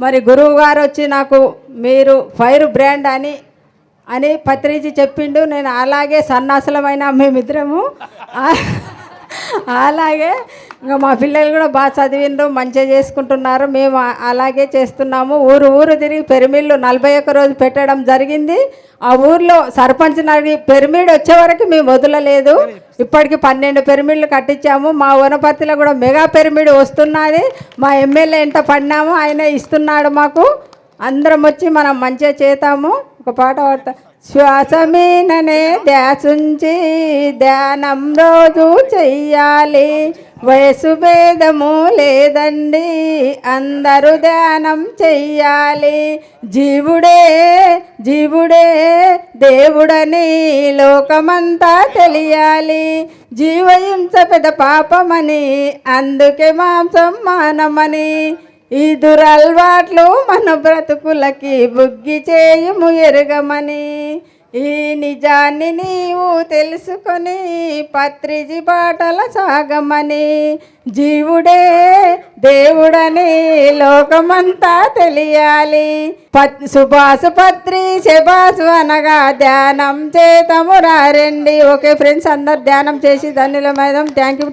మరి గురువు గారు వచ్చి నాకు మీరు ఫైర్ బ్రాండ్ అని పత్రిజీ చెప్పిండు. నేను అలాగే సన్నాసులమైన మేమిద్దరము అలాగే ఇంకా మా పిల్లలు కూడా బాగా చదివిండ్రు, మంచిగా చేసుకుంటున్నారు. మేము అలాగే చేస్తున్నాము. ఊరు తిరిగి పెరిమిళ్ళు 41 రోజు పెట్టడం జరిగింది. ఆ ఊర్లో సర్పంచ్ నడి పెరిమిడ్ వచ్చే వరకు మేము వదలలేదు. ఇప్పటికి 12 పెరిమిళ్ళు కట్టించాము. మా వనపర్తిలో కూడా మెగా పెరిమిడ్ వస్తున్నది. మా ఎమ్మెల్యే ఎంత పడినామో ఆయన ఇస్తున్నాడు మాకు. అందరం వచ్చి మనం మంచిగా చేతాము. ఒక పాట పాడతా. శ్వాస మీననే ధ్యాసుంచి ధ్యానం రోజు చెయ్యాలి, వయసు భేదము లేదండి, అందరూ ధ్యానం చెయ్యాలి. జీవుడే దేవుడని లోకమంతా తెలియాలి, జీవహింస పెద్ద పాపమని అందుకే మాంసం మానమని, ఈ దురలవాట్లు మన బ్రతుకులకి బుగ్గి చేయుము ఎరగమని, ఈ నిజాన్ని నీవు తెలుసుకొని పత్రిజీ బాటల సాగమని, జీవుడే దేవుడని లోకమంతా తెలియాలి. సుభాసు పత్రి శబాసు అనగా ధ్యానం చేతము రండి. ఓకే ఫ్రెండ్స్, అందరు ధ్యానం చేసి ధన్యులమైదాం. Thank you.